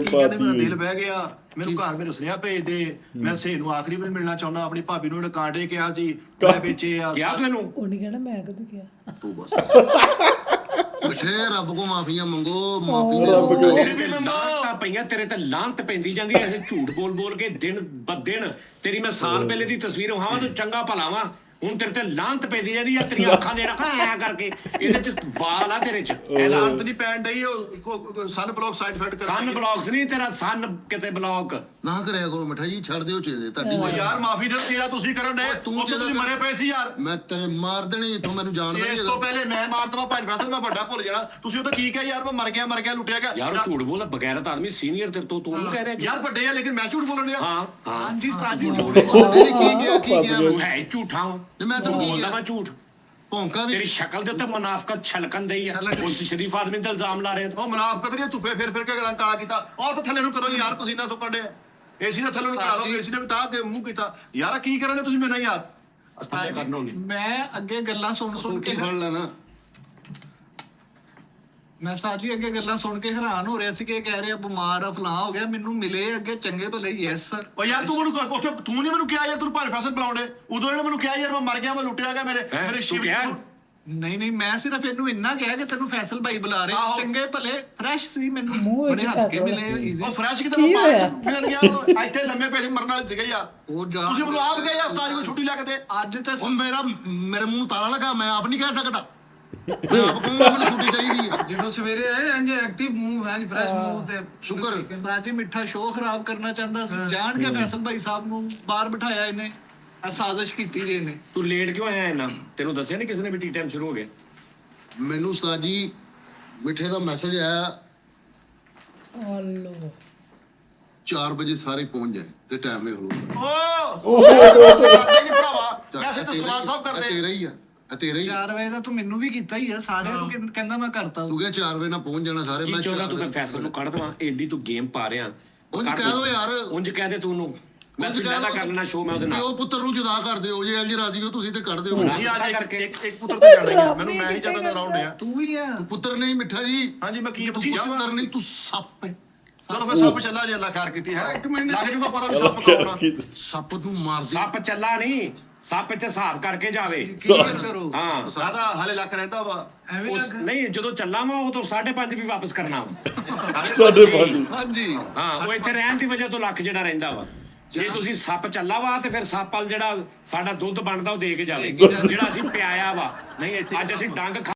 ਕਹਿੰਦੇ ਮੇਰਾ ਦਿਲ ਬਹਿ ਗਿਆ, ਮੈਨੂੰ ਘਰ ਮੇਰੇ ਸੁਨੇਹਾ ਭੇਜ ਦੇ, ਮੈਂ ਸੇ ਨੂੰ ਆਖਰੀ ਵਾਰ ਮਿਲਣਾ ਚਾਹੁੰਦਾ, ਆਪਣੀ ਭਾਬੀ ਨੂੰ ਜਿਹੜਾ ਕਾਂਟੇ ਕਿਹਾ ਸੀ ਮੈਂ ਵੇਚੇ ਆ ਕਿਹਾ ਤੈਨੂੰ ਉਹਨੇ ਕਹਿਣਾ ਮੈਂ ਕਦੋਂ ਕਿਹਾ ਤੂੰ ਬਸ ਮਿੱਠੇ ਰੱਬ ਕੋ ਮਾਫੀਆਂ ਮੰਗੋ, ਮਾਫੀ ਦੇ ਦਿਓ। ਲਾਂਤਾਂ ਪਈਆਂ ਤੇਰੇ ਤੇ, ਲਾਂਤ ਪੈਂਦੀ ਜਾਂਦੀ ਐ ਝੂਠ ਬੋਲ ਬੋਲ ਕੇ ਦਿਨ ਬ ਦਿਨ। ਤੇਰੀ ਮੈਂ ਸਾਲ ਪਹਿਲੇ ਦੀ ਤਸਵੀਰ ਵਹਾਵਾਂ, ਤੂੰ ਚੰਗਾ ਭਲਾ ਵਾਂ, ਹੁਣ ਤੇਰੇ ਤੇ ਲਾਂਤ ਪੈਂਦੀ ਜਾਂਦੀ ਆ। ਤੇਰੀਆਂ ਅੱਖਾਂ ਦੇ ਰੱਖਾਂ ਐ ਕਰਕੇ, ਇਹਦੇ ਚ ਵਾਲ ਆ ਤੇਰੇ ਚ। ਇਹ ਲਾਂਤ ਨਹੀਂ ਪੈਣ ਡਈ, ਉਹ ਸਨ ਬਲੌਕ ਸਾਈਡ ਇਫੈਕਟ ਕਰ ਸਨ ਬਲੌਕਸ ਨਹੀਂ, ਤੇਰਾ ਸਨ ਕਿਤੇ ਬਲੌਕ ਨਾ ਕਰਿਆ ਕਰੋ ਮਿੱਠਾ ਜੀ, ਛੱਡ ਦਿਓ ਚੇਦੇ ਤੁਹਾਡੀ। ਉਹ ਯਾਰ ਮਾਫੀ ਦੇ ਤੇਰਾ ਤੁਸੀਂ ਕਰਨ ਦੇ, ਤੂੰ ਤੁਸੀਂ ਮਰੇ ਪਏ ਸੀ ਯਾਰ। ਮੈਂ ਤੇਰੇ ਮਾਰ ਦੇਣੀ, ਤੂੰ ਮੈਨੂੰ ਜਾਣਦਾ ਇਸ ਨਹੀਂ। ਤੋਂ ਪਹਿਲੇ ਮੈਂ ਮਾਰਤਵਾ ਭਾਈ ਫੈਸਲ ਮੈਂ ਵੱਡਾ ਭੁੱਲ ਜਾਣਾ। ਤੁਸੀਂ ਉਹ ਤਾਂ ਕੀ ਕਿਹਾ ਯਾਰ, ਮੈਂ ਮਰ ਗਿਆ ਲੁੱਟਿਆ ਗਿਆ ਯਾਰ। ਉਹ ਝੂਠ ਬੋਲ ਬਗੈਰਤ ਆਦਮੀ ਸੀਨੀਅਰ ਤੇਰੇ ਤੋਂ, ਤੂੰ ਉਹਨੂੰ ਕਹਿ ਰਿਹਾ ਯਾਰ ਵੱਡੇ ਆ ਲੇਕਿਨ ਮੈਂ ਝੂਠ ਬੋਲਣ ਡਿਆ। ਹਾਂ ਹਾਂਜੀ ਉਸਤਾਦ ਜੀ ਕੀ ਗਿਆ ਤੂੰ ਹੈ ਝੂਠਾ ਵਾਂ। ਤੇ ਮੈਂ ਤੈਨੂੰ ਕੀ ਬੋਲਦਾ ਕਿਹਾ? ਮੈਂ ਝੂਠ। ਭੌਂਕਾ ਵੀ ਤੇਰੀ ਸ਼ਕਲ ਦੇ ਉੱਤੇ ਮੁਨਾਫਕਤ ਛਲਕਣ ਦਈ ਆ। ਉਸ ਸ਼ਰੀਫ ਆਦਮੀ ਤੇ ਇਲਜ਼ਾਮ ਲਾ ਰਹੇ ਤੂੰ। ਉਹ ਮੁਨਾਫਕਤ ਨਹੀਂ, ਧੁੱਪੇ ਫਿਰ ਕੇ ਗਲਾਂ ਕਾਲਾ ਕੀਤਾ। ਉਹ ਤਾਂ ਥੱਲੇ ਨੂੰ ਕਰੋ ਯਾਰ, ਪਸੀਨਾ ਸੁੱਕਣ ਡਿਆ। ਏਸੀ ਨਾਲ ਥੱਲੇ ਨੂੰ ਕਰਾ ਲਓ, ਏਸੀ ਨੇ ਵੀ ਤਾਂ ਅੱਗੇ ਮੂੰਹ ਕੀਤਾ। ਯਾਰ ਕੀ ਕਰਨੇ ਤੁਸੀਂ ਮੇਰੇ ਨਾਲ ਯਾਰ? ਅਸਤਾਂ ਕਰਨਾ ਨਹੀਂ। ਮੈਂ ਅੱਗੇ ਗੱਲਾਂ ਸੁਣ ਕੇ ਫੜ ਲੈਣਾ। ਮੈਂ ਉਸਤਾਦ ਜੀ ਅੱਗੇ ਗੱਲਾਂ ਸੁਣ ਕੇ ਹੈਰਾਨ ਹੋ ਰਿਹਾ ਸੀ ਕਿ ਇਹ ਕਹਿ ਰਿਹਾ ਬਿਮਾਰ ਆ, ਫਲਾਂ ਹੋ ਗਿਆ। ਮੈਨੂੰ ਮਿਲੇ ਅੱਗੇ ਚੰਗੇ ਭਲੇ, ਯੈਸ ਸਰ। ਉਹ ਯਾਰ ਤੂੰ ਮੈਨੂੰ ਤੂੰ ਨਹੀਂ ਮੈਨੂੰ ਕਿਹਾ ਯਾਰ, ਤੂੰ ਭਾਈ ਫੈਸਲ ਬੁਲਾਉਂਦੇ ਉਦੋਂ ਇਹਨੇ ਮੈਨੂੰ ਕਿਹਾ ਯਾਰ ਮੈਂ ਮਰ ਗਿਆ, ਮੈਂ ਲੁੱਟਿਆ ਗਿਆ, ਮੇਰੇ ਤੂੰ ਸ਼ਿਵ ਕਿਹਾ? ਨਹੀਂ ਮੈਂ ਸਿਰਫ ਇਹਨੂੰ ਇੰਨਾ ਕਿਹਾ ਕਿ ਤੈਨੂੰ ਫੈਸਲ ਭਾਈ ਬੁਲਾ ਰਹੇ, ਆਹੋ। ਚੰਗੇ ਭਲੇ ਫਰੈਸ਼ ਸੀ, ਮੈਨੂੰ ਮੂੰਹ ਬੜੇ ਵਿੱਚ ਹੱਸ ਕੇ ਫੈਸਲ ਮਿਲੇ, ਈਜ਼ੀ। ਉਹ ਫਰੈਸ਼ ਕਿਤੇ ਕੀ ਮੈਂ ਹੋਇਆ? ਮਿਲ ਗਿਆ ਉਹਨੂੰ, ਇੱਥੇ ਲੰਮੇ ਪੈਸੇ ਮਰਨ ਵਾਲੇ ਸੀਗੇ ਯਾਰ। ਉਹ ਜਾ ਤੁਸੀਂ ਮੈਨੂੰ ਆਪ ਗਏ ਯਾਰ ਉਸਤਾਦ ਨੂੰ ਛੁੱਟੀ ਲੈ ਕੇ ਦੇ। ਅੱਜ ਤਾਂ ਉਹ ਮੇਰੇ ਮੂੰਹ ਤਾਲਾ ਲਗਾ, ਮੈਂ ਆਪ ਨਹੀਂ ਕਹਿ ਸਕਦਾ। ਮੈਂ ਆਪ ਕਹੂੰਗਾ ਮੈਨੂੰ ਛੁੱਟੀ ਚਾਹੀਦੀ ਹੈ। ਜਦੋਂ ਸਵੇਰੇ ਆਏ ਇੰਜ ਐਕਟਿਵ ਮੂੰਹ ਹੈ ਫਰੈਸ਼ ਮੂੰਹ ਤੇ ਸ਼ੁਕਰ ਉਸਤਾਦ ਜੀ ਮਿੱਠਾ ਸ਼ੋਅ ਖਰਾਬ ਕਰਨਾ ਚਾਹੁੰਦਾ ਸੀ, ਜਾਣ ਕੇ ਫੈਸਲ ਭਾਈ ਸਾਹਿਬ ਨੂੰ ਬਾਹਰ ਬਿਠਾਇਆ ਇਹਨੇ, ਇਹ ਸਾਜ਼ਿਸ਼ ਕੀਤੀ ਜੀ ਇਹਨੇ। ਤੂੰ ਲੇਟ ਕਿਉਂ ਆਇਆ ਇੰਨਾ? ਤੈਨੂੰ ਦੱਸਿਆ ਨਹੀਂ ਕਿਸੇ ਨੇ ਵੀ ਟੀ ਟਾਈਮ ਸ਼ੁਰੂ ਹੋ ਗਿਆ? ਮੈਨੂੰ ਉਸਤਾਦ ਜੀ ਮਿੱਠੇ ਦਾ ਮੈਸੇਜ ਆਇਆ ਹਲੋ 4 ਵਜੇ ਸਾਰੇ ਪਹੁੰਚ ਜਾਏ ਤੇ ਟਾਈਮ ਵੇਖ ਲਓ। ਉਹ ਕਰਦੇ ਨਹੀਂ ਭਰਾਵਾ, ਵੈਸੇ ਤਾਂ ਸਲਮਾਨ ਸਾਹਿਬ ਕਰਦੇ। ਤੇਰਾ ਹੀ ਆ, ਤੇਰਾ ਹੀ। 4 ਵਜੇ ਦਾ ਤੂੰ ਮੈਨੂੰ ਵੀ ਕੀਤਾ ਹੀ ਆ, ਸਾਰਿਆਂ ਨੂੰ ਕਹਿੰਦਾ ਮੈਂ ਕਰਤਾ। ਤੂੰ ਕਿਹਾ 4 ਵਜੇ ਨਾਲ ਪਹੁੰਚ ਜਾਣਾ ਸਾਰੇ। ਕੀ ਮੈਂ ਚਾਹੁੰਦਾ 4 ਤੂੰ? ਮੈਂ ਵਜੇ ਫੈਸਲ ਨੂੰ ਕੱਢ ਦਵਾਂ? ਏਡੀ ਤੂੰ ਗੇਮ ਪਾ ਰਿਹਾ। ਉਂਝ ਕੱਢ ਕਹਿ ਦੋ ਯਾਰ। ਉਂਝ ਕਹਿ ਦੇ ਤੂੰ ਉਹਨੂੰ, ਮੈਂ ਸਿੱਧਾ ਕਰਨਾ ਸ਼ੋਅ ਮੈਂ ਉਹਦੇ ਨਾਲ। ਪਿਓ ਪੁੱਤਰ ਨੂੰ ਜੁਦਾ ਕਰ ਦਿਓ, ਜੇ ਇੰਜ ਰਾਜ਼ੀ ਹੋ ਤੁਸੀਂ ਤੇ ਕੱਢ ਦਿਓ। ਨਹੀਂ ਅੱਜ ਇੱਕ ਪੁੱਤਰ ਤੇ ਜਾਣਾ ਹੀ ਆ, ਮੈਨੂੰ ਮੈਂ ਹੀ ਜ਼ਿਆਦਾ ਰਾਉਂਡ ਆ। ਤੂੰ ਵੀ ਆ ਪੁੱਤਰ ਨਹੀਂ ਮਿੱਠਾ ਜੀ, ਹਾਂਜੀ ਮੈਂ ਕੀ ਤੂੰ ਭਤੀਜਾ ਵਾ? ਪੁੱਤਰ ਨਹੀਂ, ਤੂੰ ਸੱਪ ਹੈ। ਚਲੋ ਫਿਰ ਸੱਪ ਚੱਲਾ ਜੇ ਅੱਲਾ ਖੈਰ ਕੀਤੀ ਹੈ। ਇੱਕ ਮਿੰਟ। ਲੱਗ ਜੂਗਾ ਪਤਾ ਵੀ ਸੱਪ ਕੌਣ ਆ। ਸੱਪ ਨੂੰ ਮਾਰ ਦੇ। ਸੱਪ ਚੱਲਾ ਨਹੀਂ, ਸੱਪ ਇੱਥੇ ਹਿਸਾਬ ਕਰਕੇ ਜਾਵੇ। ਕਲੀਅਰ ਕਰੋ। ਹਾਂ ਸਾਦਾ ਹਾਲੇ ਲੱਖ ਰਹਿੰਦਾ ਵਾ। ਐਵੇਂ ਨਹੀਂ, ਜਦੋਂ ਚੱਲਾ ਵਾ ਉਹ ਤੋਂ 5.5 ਵੀ ਵਾਪਸ ਕਰਨਾ ਵਾ। ਹਾਂਜੀ ਹਾਂ, ਉਹ ਇੱਥੇ ਰਹਿਣ ਦੀ ਵਜ੍ਹਾ ਤੋਂ ਲੱਖ ਜਿਹੜਾ ਰਹਿੰਦਾ ਵਾ। ਜੇ ਤੁਸੀਂ ਸੱਪ ਚੱਲਾ ਵਾ ਤੇ ਫਿਰ ਸੱਪ ਵਾਲ ਜਿਹੜਾ ਸਾਡਾ ਦੁੱਧ ਬਣਦਾ ਉਹ ਦੇ ਕੇ ਜਾਵੇ, ਜਿਹੜਾ ਅਸੀਂ ਪਿਆਇਆ ਵਾ। ਨਹੀਂ ਇੱਥੇ ਅੱਜ ਅਸੀਂ ਡੰਗ